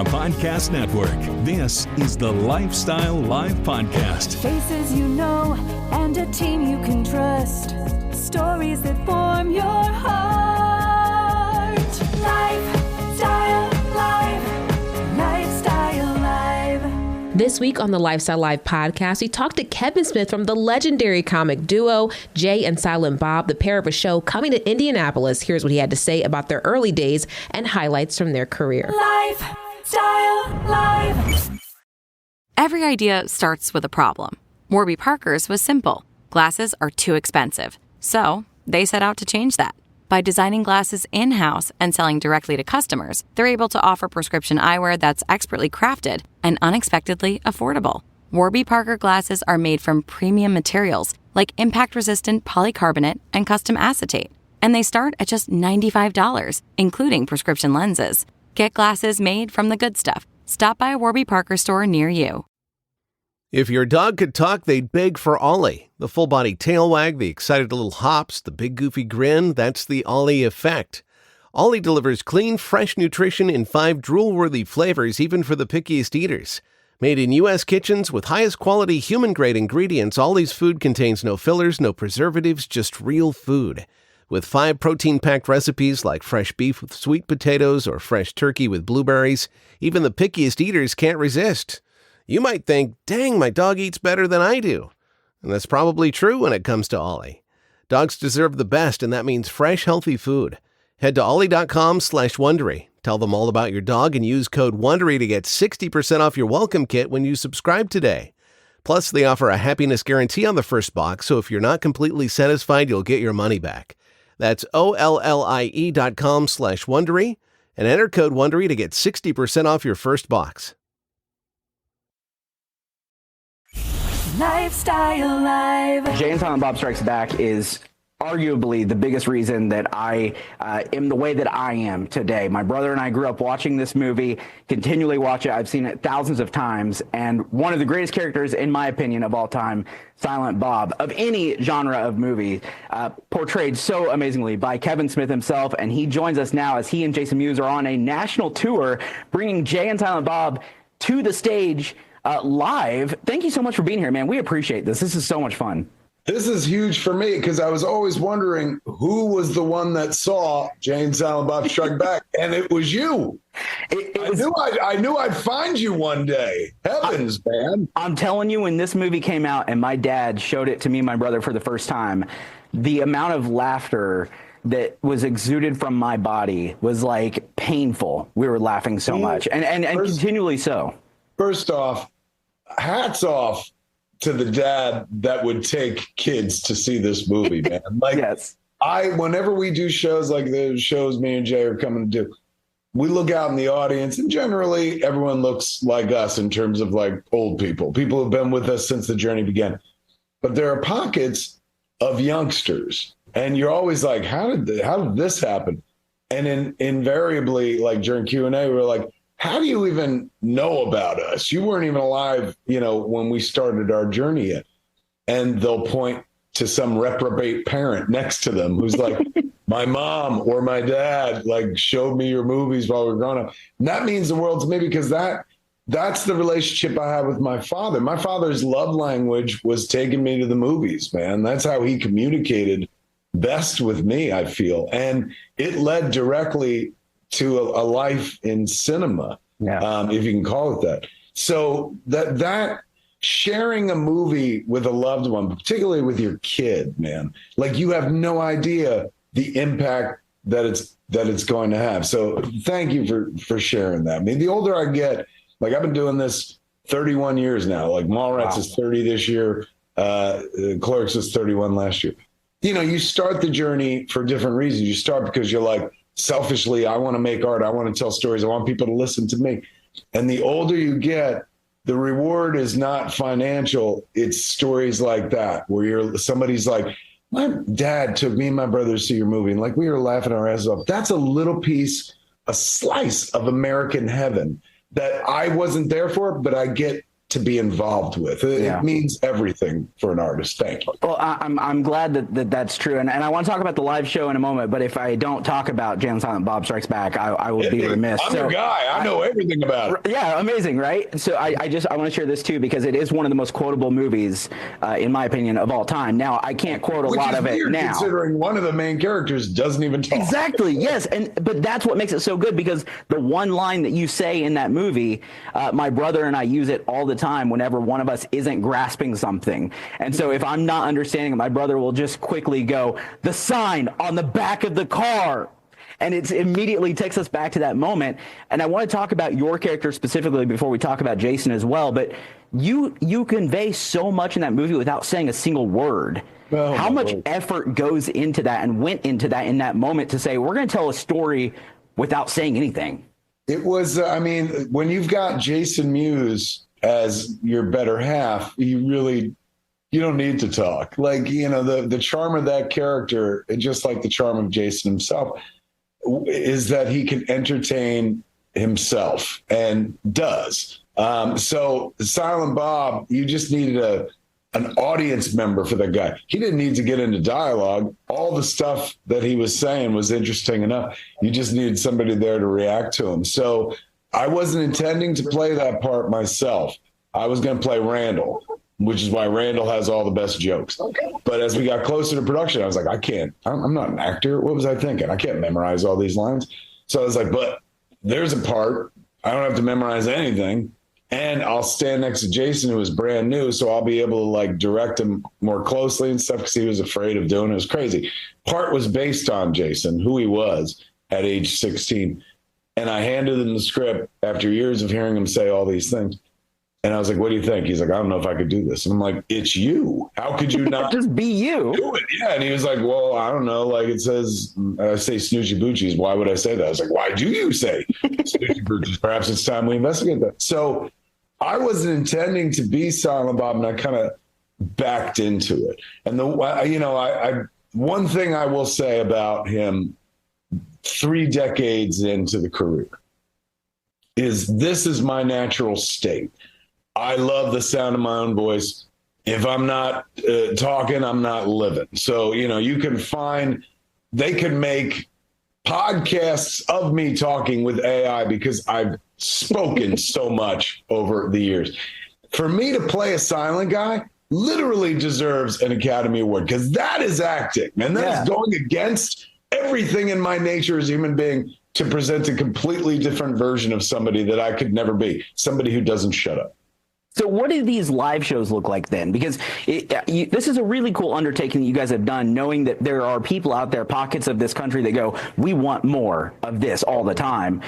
a podcast network. This is the Life.Style.Live podcast. Faces you know and a team you can trust. Stories that form your heart. Life.Style.Live. Life.Style.Live. This week on the Life.Style.Live podcast, we talked to Kevin Smith from the legendary comic duo Jay and Silent Bob, the pair of a show coming to Indianapolis. Here's what he had to say about their early days and highlights from their career. Life.Style.Live. Every idea starts with a problem. Warby Parker's was simple. Glasses are too expensive. So they set out to change that. By designing glasses in-house and selling directly to customers, they're able to offer prescription eyewear that's expertly crafted and unexpectedly affordable. Warby Parker glasses are made from premium materials like impact-resistant polycarbonate and custom acetate. And they start at just $95, including prescription lenses. Get glasses made from the good stuff. Stop by a Warby Parker store near you. If your dog could talk, they'd beg for Ollie. The full-body tail wag, the excited little hops, the big goofy grin, that's the Ollie effect. Ollie delivers clean, fresh nutrition in 5 drool-worthy flavors, even for the pickiest eaters. Made in U.S. kitchens with highest quality human-grade ingredients, Ollie's food contains no fillers, no preservatives, just real food. With 5 protein-packed recipes like fresh beef with sweet potatoes or fresh turkey with blueberries, even the pickiest eaters can't resist. You might think, dang, my dog eats better than I do. And that's probably true when it comes to Ollie. Dogs deserve the best, and that means fresh, healthy food. Head to ollie.com/Wondery. Tell them all about your dog and use code WONDERY to get 60% off your welcome kit when you subscribe today. Plus, they offer a happiness guarantee on the first box, so if you're not completely satisfied, you'll get your money back. That's OLLIE.com/Wondery and enter code WONDERY to get 60% off your first box. Life.Style.Live. Jay and Silent Bob Strikes Back is arguably the biggest reason that I am the way that I am today. My brother and I grew up watching this movie, continually watch it. I've seen it thousands of times. And one of the greatest characters, in my opinion, of all time, Silent Bob, of any genre of movie, portrayed so amazingly by Kevin Smith himself. And he joins us now as he and Jason Mewes are on a national tour, bringing Jay and Silent Bob to the stage live. Thank you so much for being here, man. We appreciate this. This is so much fun. This is huge for me because I was always wondering who was the one that saw Jay and Silent Bob Strike Back, and it was you. I knew I'd find you one day. Heavens, man. I'm telling you, when this movie came out and my dad showed it to me and my brother for the first time, the amount of laughter that was exuded from my body was like painful. We were laughing so much and continually so. First off, hats off to the dad that would take kids to see this movie, man. Like, yes. Whenever we do shows like the shows me and Jay are coming to do, we look out in the audience and generally everyone looks like us in terms of like old people who've been with us since the journey began. But there are pockets of youngsters and you're always like, how did this happen? And invariably, like during Q&A, we're like, how do you even know about us? You weren't even alive, when we started our journey yet. And they'll point to some reprobate parent next to them who's like, my mom or my dad like showed me your movies while we were growing up. And that means the world to me because that's the relationship I have with my father. My father's love language was taking me to the movies, man. That's how he communicated best with me, I feel. And it led directly to a life in cinema, if you can call it that. So that sharing a movie with a loved one, particularly with your kid, man, like you have no idea the impact that it's going to have. So thank you for sharing that. I mean, the older I get, like I've been doing this 31 years now. Like Mallrats is 30 this year. Clerks was 31 last year. You start the journey for different reasons. You start because you're like, selfishly, I want to make art. I want to tell stories. I want people to listen to me. And the older you get, the reward is not financial. It's stories like that, where somebody's like, my dad took me and my brother to see your movie. And like, we were laughing our asses off. That's a little piece, a slice of American heaven that I wasn't there for, but I get to be involved with. It means everything for an artist. Thank you. Well, I'm glad that's true. And I want to talk about the live show in a moment, but if I don't talk about Jay and Silent Bob Strikes Back, I will be remiss. I'm your guy. I know everything about it. Yeah, amazing, right? So I want to share this too, because it is one of the most quotable movies, in my opinion, of all time. Now, I can't quote a lot of it now, considering one of the main characters doesn't even talk. Exactly, yes. But that's what makes it so good, because the one line that you say in that movie, my brother and I use it all the time whenever one of us isn't grasping something. And so if I'm not understanding it, my brother will just quickly go, the sign on the back of the car. And it immediately takes us back to that moment. And I want to talk about your character specifically before we talk about Jason as well. But you convey so much in that movie without saying a single word. Oh, how much effort goes into that and went into that in that moment to say, we're going to tell a story without saying anything? It was, when you've got Jason Mewes as your better half, you don't need to talk. Like, the charm of that character, just like the charm of Jason himself, is that he can entertain himself and does. So Silent Bob, you just needed an audience member for that guy. He didn't need to get into dialogue. All the stuff that he was saying was interesting enough. You just needed somebody there to react to him. So I wasn't intending to play that part myself. I was going to play Randall, which is why Randall has all the best jokes. But as we got closer to production, I was like, I'm not an actor. What was I thinking? I can't memorize all these lines. So I was like, but there's a part. I don't have to memorize anything. And I'll stand next to Jason, who was brand new, so I'll be able to direct him more closely and stuff, because he was afraid of doing it. It was crazy. Part was based on Jason, who he was at age 16. And I handed him the script after years of hearing him say all these things. And I was like, what do you think? He's like, I don't know if I could do this. And I'm like, it's you. How could you not just be you? Do it? Yeah. And he was like, well, I don't know. Like, it says, I say Snoochie Boochies. Why would I say that? I was like, why do you say Snoochie Boochies? Perhaps it's time we investigate that. So I wasn't intending to be Silent Bob, and I kind of backed into it. And one thing I will say about him 3 decades into the career is this is my natural state. I love the sound of my own voice. If I'm not talking, I'm not living. So, you can they can make podcasts of me talking with AI because I've spoken so much over the years. For me to play a silent guy literally deserves an Academy Award, because that is acting, and that is going against everything in my nature as a human being to present a completely different version of somebody that I could never be, somebody who doesn't shut up. So what do these live shows look like then? Because this is a really cool undertaking that you guys have done, knowing that there are people out there, pockets of this country, that go, we want more of this all the time.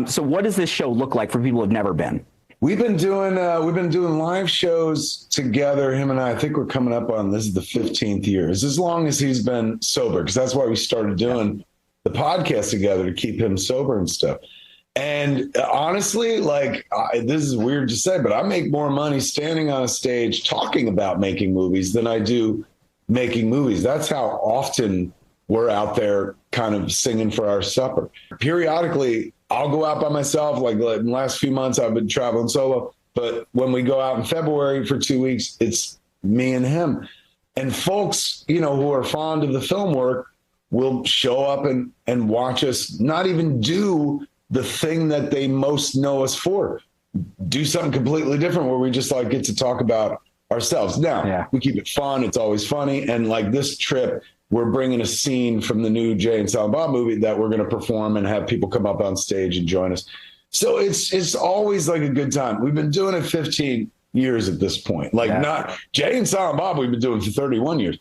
So what does this show look like for people who have never been? We've been doing live shows together. Him and I think we're coming up on, this is the 15th year. It's as long as he's been sober, because that's why we started doing the podcast together, to keep him sober and stuff. And honestly, this is weird to say, but I make more money standing on a stage talking about making movies than I do making movies. That's how often we're out there kind of singing for our supper. Periodically, I'll go out by myself. Like in the last few months, I've been traveling solo. But when we go out in February for 2 weeks, it's me and him. And folks, who are fond of the film work will show up and watch us not even do the thing that they most know us for, do something completely different where we just get to talk about ourselves. Now, we keep it fun. It's always funny. And this trip, we're bringing a scene from the new Jay and Silent Bob movie that we're going to perform and have people come up on stage and join us. So it's always a good time. We've been doing it 15 years at this point. Not Jay and Silent Bob, we've been doing for 31 years.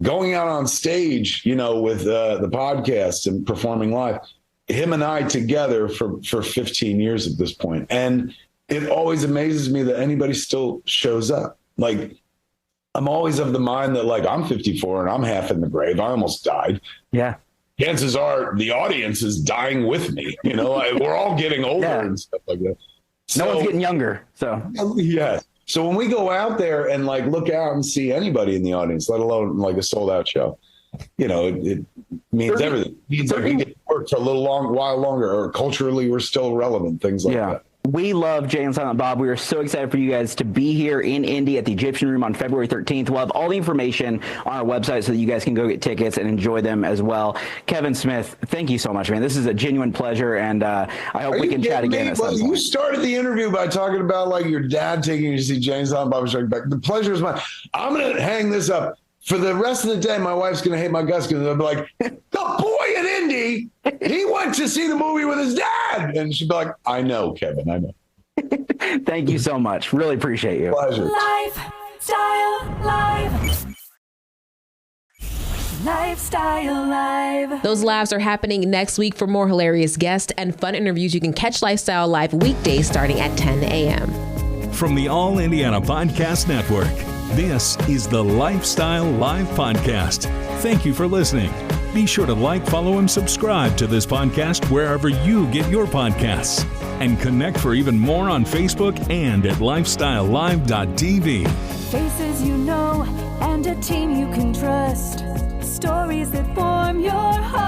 Going out on stage, with the podcast and performing live, him and I together for 15 years at this point. And it always amazes me that anybody still shows up. I'm always of the mind that I'm 54 and I'm half in the grave. I almost died. Yeah. Chances are the audience is dying with me. We're all getting older and stuff like that. No one's getting younger. So yeah. So when we go out there and look out and see anybody in the audience, let alone a sold out show, it means everything. It means we get to work for a while longer, or culturally we're still relevant, things like that. We love Jay and Silent Bob. We are so excited for you guys to be here in Indy at the Egyptian Room on February 13th. We'll have all the information on our website so that you guys can go get tickets and enjoy them as well. Kevin Smith, thank you so much, man. This is a genuine pleasure, and I hope we can chat again at some point. You started the interview by talking about like your dad taking you to see Jay and Silent Bob Strike Back. The pleasure is mine. I'm going to hang this up. For the rest of the day, my wife's going to hate my guts because they'll be like, the boy in Indy, he went to see the movie with his dad. And she'll be like, I know, Kevin, I know. Thank you so much. Really appreciate you. Pleasure. Life.Style.Live. Life.Style.Live. Those lives are happening next week. For more hilarious guests and fun interviews, you can catch Lifestyle Live weekdays starting at 10 a.m. From the All Indiana Podcast Network, this is the Life.Style.Live podcast. Thank you for listening. Be sure to like, follow, and subscribe to this podcast wherever you get your podcasts. And connect for even more on Facebook and at lifestylelive.tv. Faces you know and a team you can trust. Stories that form your heart.